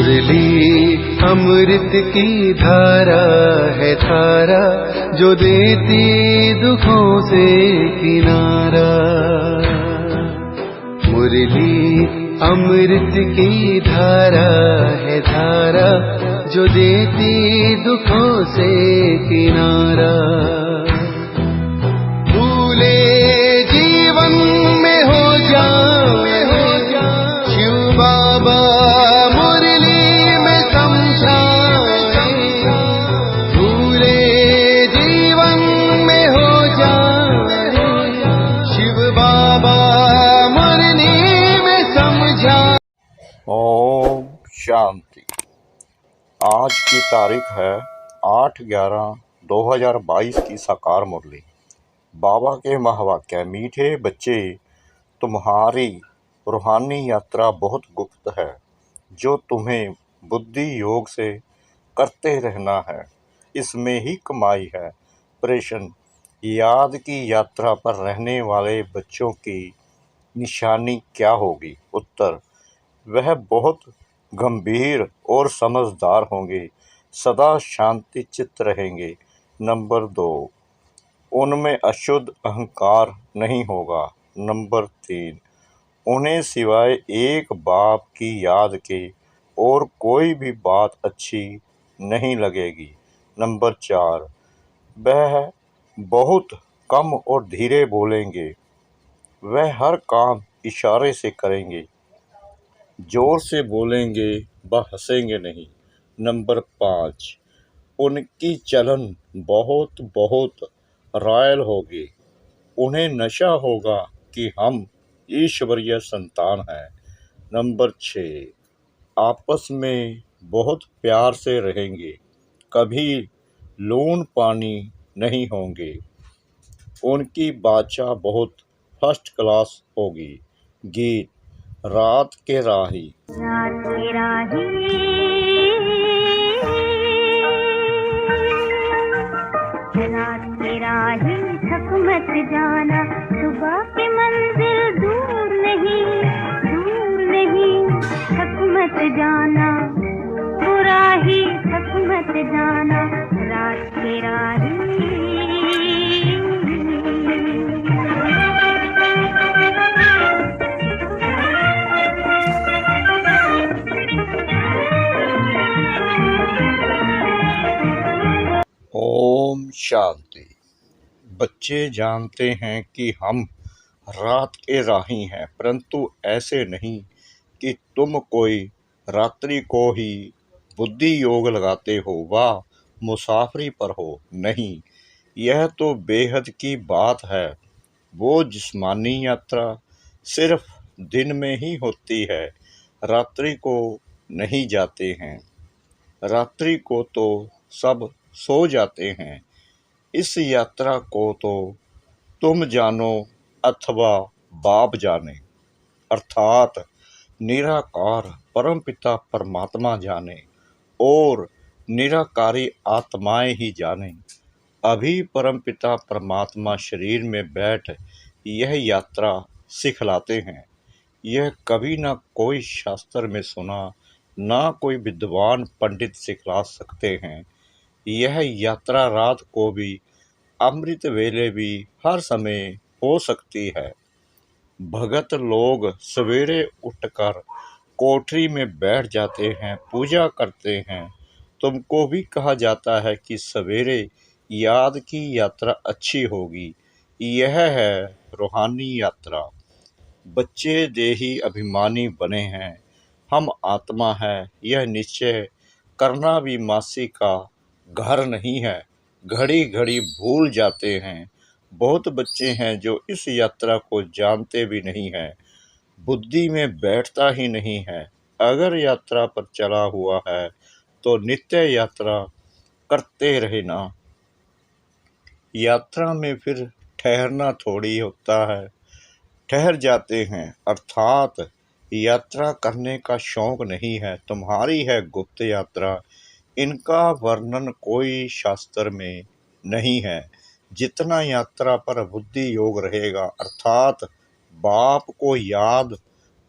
मुरली अमृत की धारा है धारा, जो देती दुखों से किनारा। मुरली अमृत की धारा है धारा, जो देती दुखों से किनारा। भूले जीवन में हो जाए शिव बाबा मुरली में समझाए। भूले जीवन में हो जाए शिव बाबा मुरली में समझाए। ओम शांति। आज की तारीख है 8/11/2022 की साकार मुरली। बाबा के महावाक्य। मीठे बच्चे, तुम्हारी रूहानी यात्रा बहुत गुप्त है, जो तुम्हें बुद्धि योग से करते रहना है। इसमें ही कमाई है। प्रश्न: याद की यात्रा पर रहने वाले बच्चों की निशानी क्या होगी? उत्तर: वह बहुत गंभीर और समझदार होंगे, सदा शांति चित्त रहेंगे। नंबर 2, उनमें अशुद्ध अहंकार नहीं होगा। नंबर 3, उन्हें सिवाय एक बाप की याद के और कोई भी बात अच्छी नहीं लगेगी। नंबर 4, वह बहुत कम और धीरे बोलेंगे। वह हर काम इशारे से करेंगे, जोर से बोलेंगे व हंसेंगे नहीं। नंबर 5, उनकी चलन बहुत बहुत रॉयल होगी। उन्हें नशा होगा कि हम ईश्वरीय संतान हैं। नंबर 6, आपस में बहुत प्यार से रहेंगे, कभी लून पानी नहीं होंगे। उनकी बाचा बहुत फर्स्ट क्लास होगी। गीत: रात के राही। रात के राही, रात के राही, थक मत जाना, सुबह की मंजिल दूर नहीं, दूर नहीं, थक मत जाना, वो राही थक मत जाना, रात के राही। ओम शांति। बच्चे जानते हैं कि हम रात के राही हैं, परंतु ऐसे नहीं कि तुम कोई रात्रि को ही बुद्धि योग लगाते हो व मुसाफरी पर हो। नहीं, यह तो बेहद की बात है। वो जिस्मानी यात्रा सिर्फ दिन में ही होती है, रात्रि को नहीं जाते हैं। रात्रि को तो सब सो जाते हैं। इस यात्रा को तो तुम जानो अथवा बाप जाने, अर्थात निराकार परमपिता परमात्मा जाने और निराकारी आत्माएं ही जाने। अभी परमपिता परमात्मा शरीर में बैठ यह यात्रा सिखलाते हैं। यह कभी ना कोई शास्त्र में सुना, ना कोई विद्वान पंडित सिखला सकते हैं। यह यात्रा रात को भी, अमृत वेले भी, हर समय हो सकती है। भगत लोग सवेरे उठकर कोठरी में बैठ जाते हैं, पूजा करते हैं। तुमको भी कहा जाता है कि सवेरे याद की यात्रा अच्छी होगी। यह है रूहानी यात्रा। बच्चे देही अभिमानी बने हैं, हम आत्मा है, यह निश्चय करना भी मासी का घर नहीं है। घड़ी घड़ी भूल जाते हैं। बहुत बच्चे हैं जो इस यात्रा को जानते भी नहीं हैं, बुद्धि में बैठता ही नहीं है। अगर यात्रा पर चला हुआ है तो नित्य यात्रा करते रहना। यात्रा में फिर ठहरना थोड़ी होता है, ठहर जाते हैं, अर्थात यात्रा करने का शौक नहीं है। तुम्हारी है गुप्त यात्रा, इनका वर्णन कोई शास्त्र में नहीं है। जितना यात्रा पर बुद्धि योग रहेगा, अर्थात बाप को याद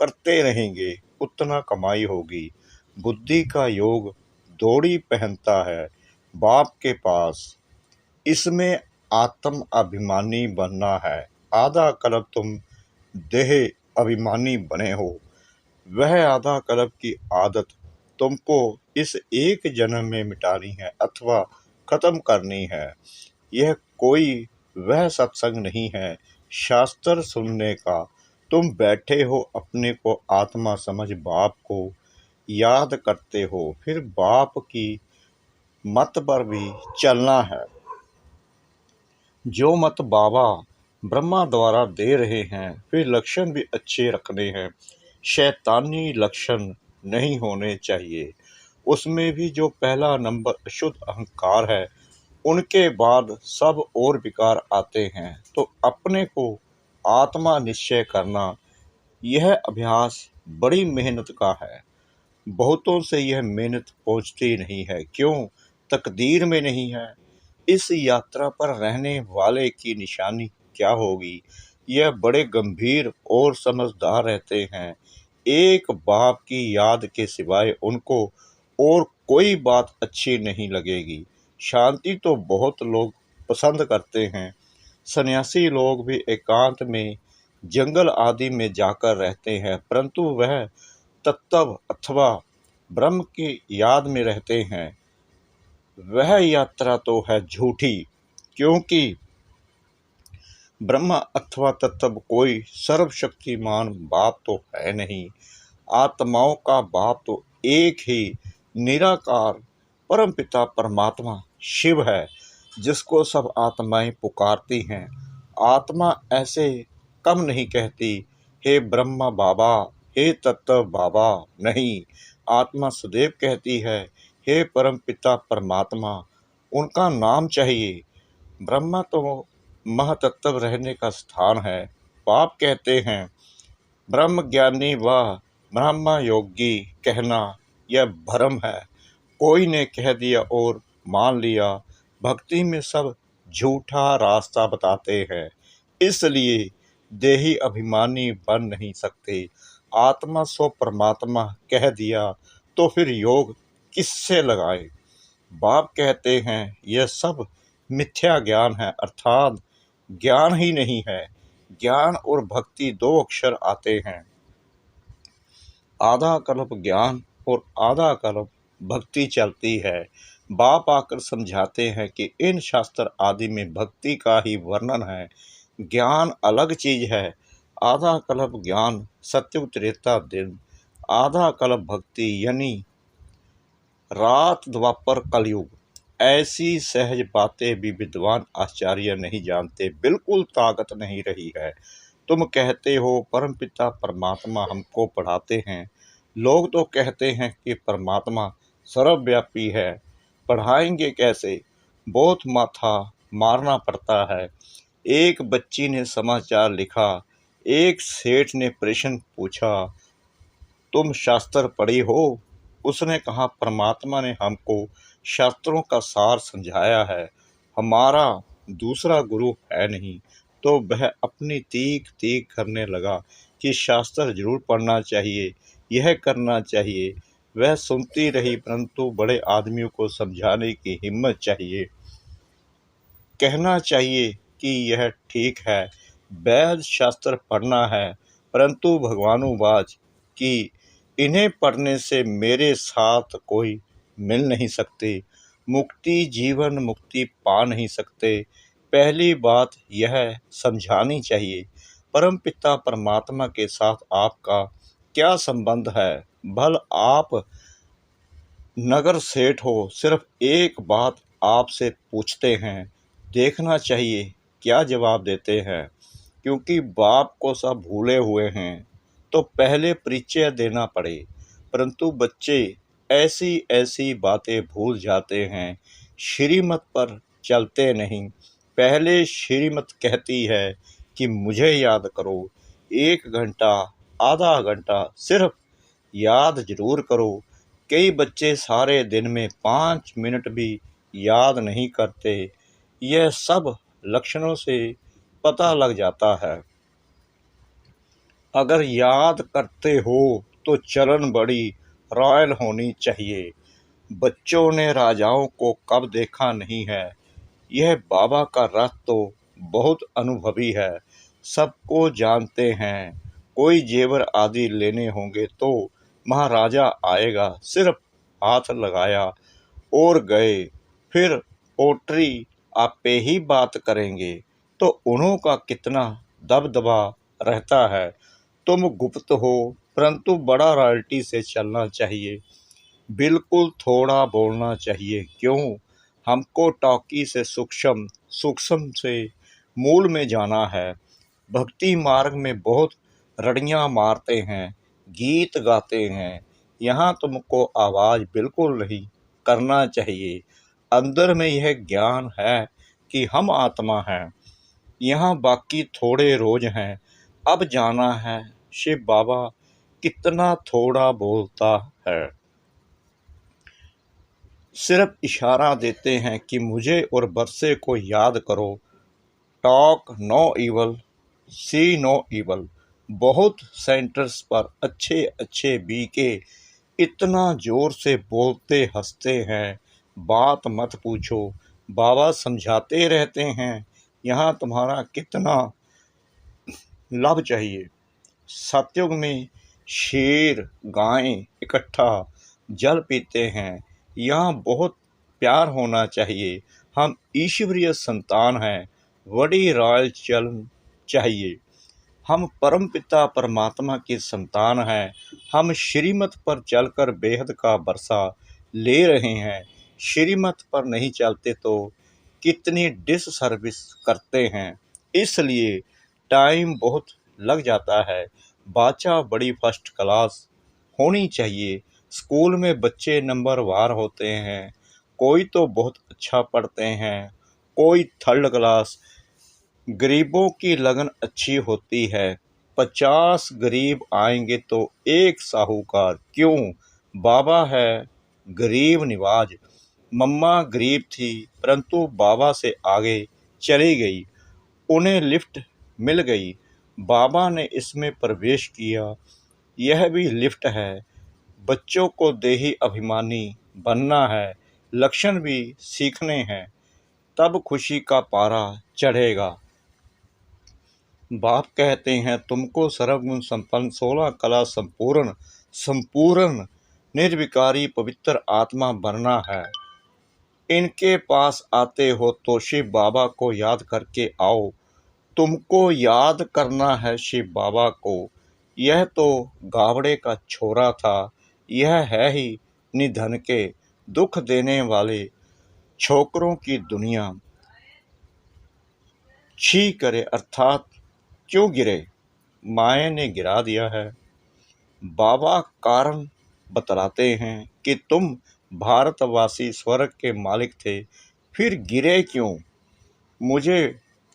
करते रहेंगे, उतना कमाई होगी। बुद्धि का योग दौड़ी पहनता है बाप के पास। इसमें आत्म अभिमानी बनना है। आधा कल्प तुम देह अभिमानी बने हो। वह आधा कल्प की आदत तुमको इस एक जन्म में मिटानी है अथवा खत्म करनी है। यह कोई वह सत्संग नहीं है शास्त्र सुनने का। तुम बैठे हो अपने को आत्मा समझ बाप को याद करते हो, फिर बाप की मत पर भी चलना है। जो मत बाबा ब्रह्मा द्वारा दे रहे हैं फिर लक्षण भी अच्छे रखने हैं। शैतानी लक्षण नहीं होने चाहिए। उसमें भी जो पहला नंबर अशुद्ध अहंकार है, उनके बाद सब और विकार आते हैं। तो अपने को आत्मा निश्चय करना, यह अभ्यास बड़ी मेहनत का है। बहुतों से यह मेहनत पहुंचती नहीं है। क्यों? तकदीर में नहीं है। इस यात्रा पर रहने वाले की निशानी क्या होगी? यह बड़े गंभीर और समझदार रहते हैं। एक बाप की याद के सिवाय उनको और कोई बात अच्छी नहीं लगेगी। शांति तो बहुत लोग पसंद करते हैं। सन्यासी लोग भी एकांत में जंगल आदि में जाकर रहते हैं, परंतु वह तत्व अथवा ब्रह्म की याद में रहते हैं। वह यात्रा तो है झूठी, क्योंकि ब्रह्म अथवा तत्व कोई सर्वशक्तिमान बाप तो है नहीं। आत्माओं का बाप तो एक ही निराकार परमपिता परमात्मा शिव है, जिसको सब आत्माएं पुकारती हैं। आत्मा ऐसे कम नहीं कहती, हे ब्रह्मा बाबा, हे तत्व बाबा। नहीं, आत्मा सदैव कहती है, हे परमपिता परमात्मा। उनका नाम चाहिए। ब्रह्मा तो महतत्व रहने का स्थान है। बाप कहते हैं, ब्रह्म ज्ञानी व ब्रह्म योगी कहना यह भ्रम है। कोई ने कह दिया और मान लिया। भक्ति में सब झूठा रास्ता बताते हैं, इसलिए देही अभिमानी बन नहीं सकते। आत्मा सो परमात्मा कह दिया तो फिर योग किससे लगाए? बाप कहते हैं, यह सब मिथ्या ज्ञान है, अर्थात ज्ञान ही नहीं है। ज्ञान और भक्ति दो अक्षर आते हैं। आधा कल्प ज्ञान और आधा कल्प भक्ति चलती है। बाप आकर समझाते हैं कि इन शास्त्र आदि में भक्ति का ही वर्णन है, ज्ञान अलग चीज है। आधा कल्प ज्ञान सत्युग त्रेता दिन, आधा कल्प भक्ति यानी रात द्वापर कलयुग। ऐसी सहज बातें भी विद्वान आचार्य नहीं जानते। बिल्कुल ताकत नहीं रही है। तुम कहते हो परमपिता परमात्मा हमको पढ़ाते हैं। लोग तो कहते हैं कि परमात्मा सर्वव्यापी है। पढ़ाएंगे कैसे? बहुत माथा मारना पड़ता है। एक बच्ची ने समाचार लिखा। एक सेठ ने प्रश्न पूछा, तुम शास्त्र पढ़ी हो? उसने कहा, परमात्मा ने हमको शास्त्रों का सार समझाया है। हमारा दूसरा गुरु है नहीं। तो वह अपनी तीख तीख करने लगा कि शास्त्र जरूर पढ़ना चाहिए, यह करना चाहिए। वह सुनती रही, परंतु बड़े आदमियों को समझाने की हिम्मत चाहिए। कहना चाहिए कि यह ठीक है, वेद शास्त्र पढ़ना है, परंतु भगवानुवाच कि इन्हें पढ़ने से मेरे साथ कोई मिल नहीं सकते, मुक्ति जीवन मुक्ति पा नहीं सकते। पहली बात यह समझानी चाहिए, परमपिता परमात्मा के साथ आपका क्या संबंध है? भल आप नगर सेठ हो, सिर्फ एक बात आपसे पूछते हैं, देखना चाहिए क्या जवाब देते हैं। क्योंकि बाप को सब भूले हुए हैं तो पहले परिचय देना पड़े, परंतु बच्चे ऐसी ऐसी बातें भूल जाते हैं, श्रीमत पर चलते नहीं। पहले श्रीमत कहती है कि मुझे याद करो, 1 घंटा आधा घंटा सिर्फ याद जरूर करो। कई बच्चे सारे दिन में 5 मिनट भी याद नहीं करते। यह सब लक्षणों से पता लग जाता है। अगर याद करते हो तो चलन बड़ी रॉयल होनी चाहिए। बच्चों ने राजाओं को कब देखा नहीं है। यह बाबा का रथ तो बहुत अनुभवी है, सबको जानते हैं। कोई जेवर आदि लेने होंगे तो महाराजा आएगा, सिर्फ हाथ लगाया और गए। फिर पोट्री आपे ही बात करेंगे तो उन्हों का कितना दबदबा रहता है। तुम गुप्त हो, परंतु बड़ा रॉयल्टी से चलना चाहिए। बिल्कुल थोड़ा बोलना चाहिए। क्यों? हमको टॉकी से सूक्ष्म सूक्ष्म से मूल में जाना है। भक्ति मार्ग में बहुत रड़ियाँ मारते हैं, गीत गाते हैं। यहाँ तुमको आवाज़ बिल्कुल नहीं करना चाहिए। अंदर में यह ज्ञान है कि हम आत्मा हैं। यहाँ बाकी थोड़े रोज हैं। अब जाना है शिव बाबा कितना थोड़ा बोलता है। सिर्फ इशारा देते हैं कि मुझे और बरसे को याद करो। टॉक नो इवल, सी नो इवल। बहुत सेंटर्स पर अच्छे अच्छे बीके इतना ज़ोर से बोलते हंसते हैं, बात मत पूछो। बाबा समझाते रहते हैं, यहाँ तुम्हारा कितना लाभ चाहिए। सतयुग में शेर गायें इकट्ठा जल पीते हैं। यहाँ बहुत प्यार होना चाहिए। हम ईश्वरीय संतान हैं, बड़ी रॉयल चलन चाहिए। हम परमपिता परमात्मा की संतान हैं। हम श्रीमत पर चलकर बेहद का बरसा ले रहे हैं। श्रीमत पर नहीं चलते तो कितनी डिस सर्विस करते हैं, इसलिए टाइम बहुत लग जाता है। बाचा बड़ी फर्स्ट क्लास होनी चाहिए। स्कूल में बच्चे नंबरवार होते हैं। कोई तो बहुत अच्छा पढ़ते हैं, कोई थर्ड क्लास। गरीबों की लगन अच्छी होती है। 50 गरीब आएंगे तो एक साहूकार। क्यों? बाबा है गरीब निवाज। मम्मा गरीब थी, परंतु बाबा से आगे चली गई। उन्हें लिफ्ट मिल गई। बाबा ने इसमें प्रवेश किया। यह भी लिफ्ट है। बच्चों को देही अभिमानी बनना है, लक्षण भी सीखने हैं, तब खुशी का पारा चढ़ेगा। बाप कहते हैं तुमको सर्वगुण संपन्न 16 कला संपूर्ण संपूर्ण निर्विकारी पवित्र आत्मा बनना है। इनके पास आते हो तो शिव बाबा को याद करके आओ। तुमको याद करना है शिव बाबा को। यह तो गावड़े का छोरा था, यह है ही निधन के दुख देने वाले छोकरों की दुनिया। छी करे अर्थात क्यों गिरे? माए ने गिरा दिया है। बाबा कारण बतलाते हैं कि तुम भारतवासी स्वर्ग के मालिक थे, फिर गिरे क्यों? मुझे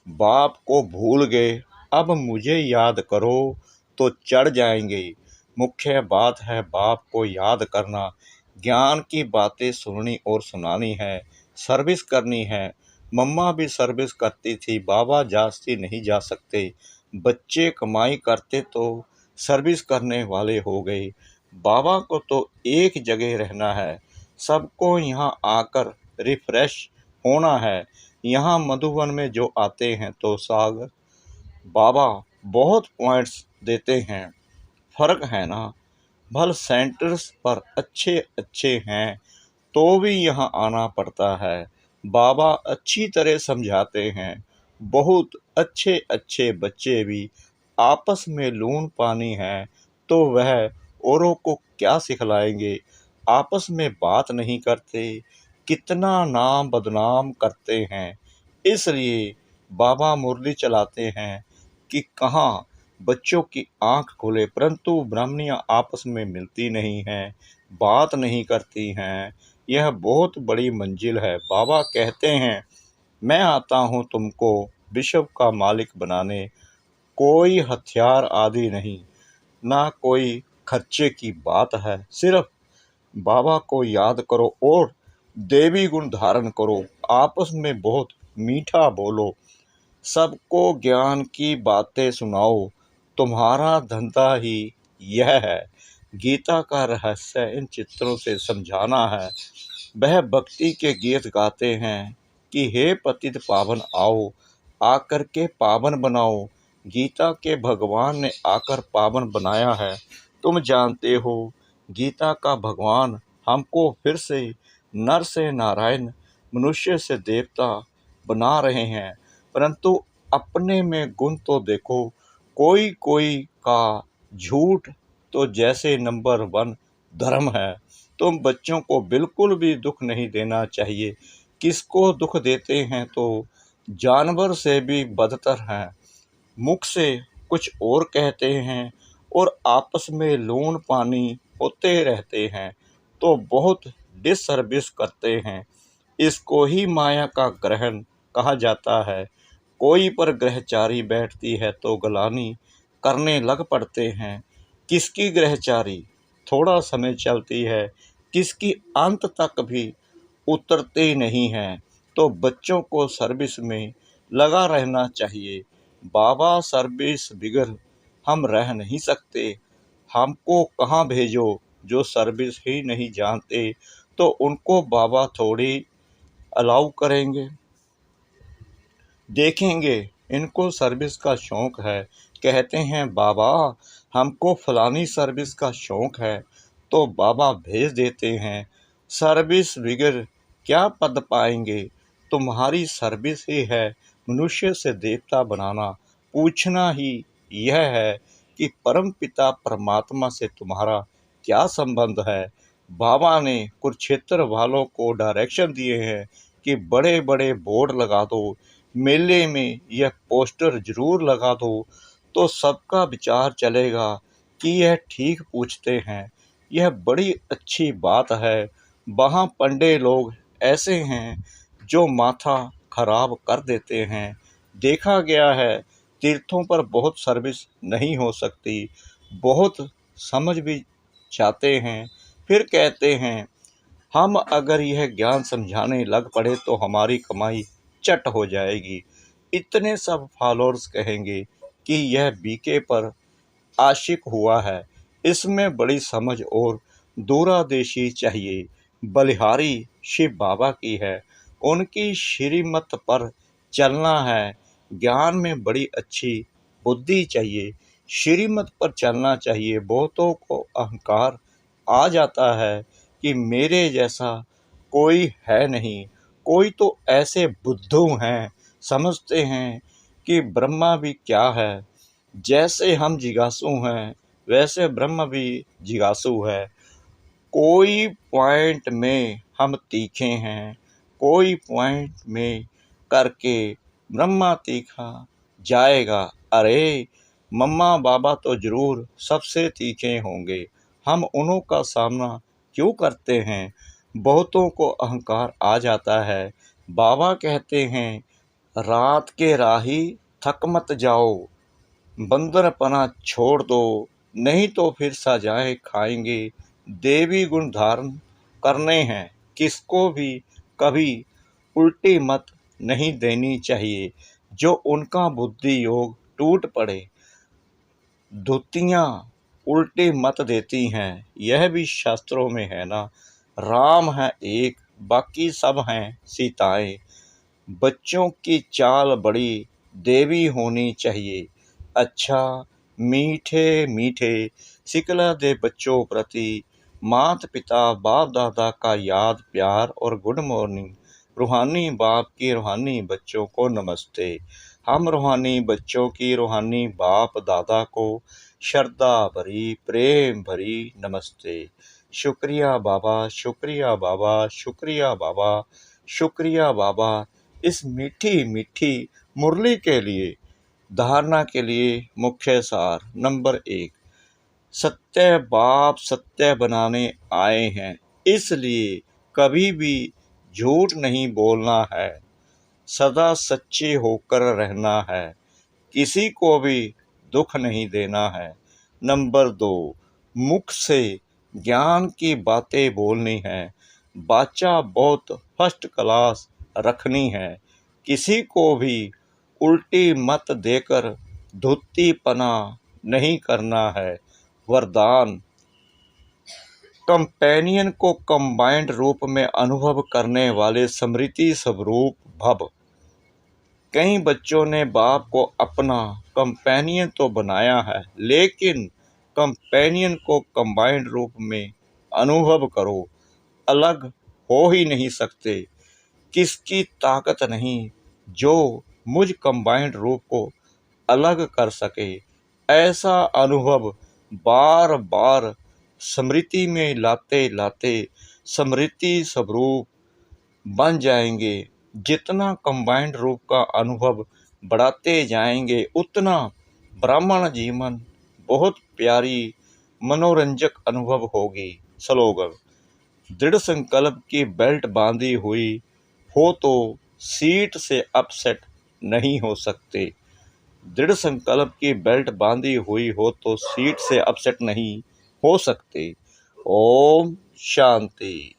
बाप को भूल गए, अब मुझे याद करो तो चढ़ जाएंगे। मुख्य बात है बाप को याद करना, ज्ञान की बातें सुननी और सुनानी है, सर्विस करनी है। मम्मा भी सर्विस करती थी, बाबा जास्ती नहीं जा सकते। बच्चे कमाई करते तो सर्विस करने वाले हो गए। बाबा को तो एक जगह रहना है, सबको यहाँ आकर रिफ्रेश होना है। यहाँ मधुबन में जो आते हैं तो सागर बाबा बहुत पॉइंट्स देते हैं। फर्क है ना? भल सेंटर्स पर अच्छे अच्छे हैं तो भी यहाँ आना पड़ता है। बाबा अच्छी तरह समझाते हैं। बहुत अच्छे अच्छे बच्चे भी आपस में लून पानी है तो वह औरों को क्या सिखलाएंगे। आपस में बात नहीं करते, कितना नाम बदनाम करते हैं। इसलिए बाबा मुरली चलाते हैं कि कहाँ बच्चों की आंख खुले, परंतु ब्राह्मणियाँ आपस में मिलती नहीं हैं, बात नहीं करती हैं। यह बहुत बड़ी मंजिल है। बाबा कहते हैं मैं आता हूँ तुमको विश्व का मालिक बनाने। कोई हथियार आदि नहीं, ना कोई खर्चे की बात है। सिर्फ बाबा को याद करो और देवी गुण धारण करो। आपस में बहुत मीठा बोलो, सबको ज्ञान की बातें सुनाओ। तुम्हारा धंधा ही यह है। गीता का रहस्य इन चित्रों से समझाना है। वह भक्ति के गीत गाते हैं कि हे पतित पावन आओ, आकर के पावन बनाओ। गीता के भगवान ने आकर पावन बनाया है। तुम जानते हो, गीता का भगवान हमको फिर से नर से नारायण, मनुष्य से देवता बना रहे हैं। परंतु अपने में गुण तो देखो, कोई कोई का झूठ तो जैसे नंबर 1 धर्म है। तुम बच्चों को बिल्कुल भी दुख नहीं देना चाहिए। किसको दुख देते हैं तो जानवर से भी बदतर हैं। मुख से कुछ और कहते हैं और आपस में लून पानी होते रहते हैं, तो बहुत डिससर्विस करते हैं। इसको ही माया का ग्रहण कहा जाता है। कोई पर ग्रहचारी बैठती है तो गलानी करने लग पड़ते हैं। किसकी ग्रहचारी थोड़ा समय चलती है, किसकी अंत तक भी उतरते नहीं हैं। तो बच्चों को सर्विस में लगा रहना चाहिए। बाबा सर्विस बिगर हम रह नहीं सकते। हमको कहाँ भेजो, जो सर्विस ही नहीं जानते तो उनको बाबा थोड़ी अलाउ करेंगे। देखेंगे इनको सर्विस का शौक है, कहते हैं बाबा हमको फलानी सर्विस का शौक है, तो बाबा भेज देते हैं। सर्विस बिगर क्या पद पाएंगे। तुम्हारी सर्विस ही है मनुष्य से देवता बनाना। पूछना ही यह है कि परम पिता परमात्मा से तुम्हारा क्या संबंध है। बाबा ने कुरुक्षेत्र वालों को डायरेक्शन दिए हैं कि बड़े बड़े बोर्ड लगा दो, मेले में यह पोस्टर जरूर लगा दो, तो सबका विचार चलेगा कि यह ठीक पूछते हैं। यह बड़ी अच्छी बात है। वहाँ पंडे लोग ऐसे हैं जो माथा खराब कर देते हैं। देखा गया है तीर्थों पर बहुत सर्विस नहीं हो सकती। बहुत समझ भी चाहते हैं, फिर कहते हैं हम अगर यह ज्ञान समझाने लग पड़े तो हमारी कमाई चट हो जाएगी। इतने सब फॉलोअर्स कहेंगे कि यह बीके पर आशिक हुआ है। इसमें बड़ी समझ और दूरदर्शी चाहिए। बलिहारी शिव बाबा की है, उनकी श्रीमत पर चलना है। ज्ञान में बड़ी अच्छी बुद्धि चाहिए, श्रीमत पर चलना चाहिए। बहुतों को अहंकार आ जाता है कि मेरे जैसा कोई है नहीं। कोई तो ऐसे बुद्धू हैं, समझते हैं कि ब्रह्मा भी क्या है। जैसे हम जिज्ञासु हैं वैसे ब्रह्म भी जिज्ञासु है। कोई पॉइंट में हम तीखे हैं, कोई पॉइंट में करके ब्रह्मा तीखा जाएगा। अरे मम्मा बाबा तो जरूर सबसे तीखे होंगे, हम उन्हों का सामना क्यों करते हैं। बहुतों को अहंकार आ जाता है। बाबा कहते हैं रात के राही थक मत जाओ, बंदरपना छोड़ दो, नहीं तो फिर सजाएं खाएंगे। देवी गुण धारण करने हैं, किसको भी कभी उल्टी मत नहीं देनी चाहिए। जो उनका बुद्धि योग टूट पड़े, धुतियाँ उल्टी मत देती हैं। यह भी शास्त्रों में है ना। राम है एक, बाकी सब हैं सीताएं। बच्चों की चाल बड़ी देवी होनी चाहिए। अच्छा मीठे मीठे सिकला दे बच्चों प्रति, मात पिता बाप दादा का याद प्यार और गुड मॉर्निंग। रूहानी बाप की रूहानी बच्चों को नमस्ते। हम रूहानी बच्चों की रूहानी बाप दादा को श्रद्धा भरी प्रेम भरी नमस्ते। शुक्रिया बाबा, शुक्रिया बाबा, शुक्रिया बाबा, शुक्रिया बाबा। इस मीठी मीठी मुरली के लिए धारणा के लिए मुख्य सार नंबर 1, सत्य बाप सत्य बनाने आए हैं, इसलिए कभी भी झूठ नहीं बोलना है, सदा सच्चे होकर रहना है, किसी को भी दुख नहीं देना है। नंबर 2, मुख से ज्ञान की बातें बोलनी है, बाचा बहुत फर्स्ट क्लास रखनी है, किसी को भी उल्टी मत देकर धुत्तीपना नहीं करना है। वरदान कंपेनियन को कंबाइंड रूप में अनुभव करने वाले स्मृति स्वरूप भव। कई बच्चों ने बाप को अपना कंपेनियन तो बनाया है, लेकिन कंपेनियन को कंबाइंड रूप में अनुभव करो, अलग हो ही नहीं सकते। किसकी ताकत नहीं जो मुझ कंबाइंड रूप को अलग कर सके। ऐसा अनुभव बार बार स्मृति में लाते लाते स्मृति स्वरूप बन जाएंगे। जितना कंबाइंड रूप का अनुभव बढ़ाते जाएंगे, उतना ब्राह्मण जीवन बहुत प्यारी मनोरंजक अनुभव होगी। स्लोगन: दृढ़ संकल्प की बेल्ट बांधी हुई हो तो सीट से अपसेट नहीं हो सकते। दृढ़ संकल्प की बेल्ट बांधी हुई हो तो सीट से अपसेट नहीं हो सकते। ओम शांति।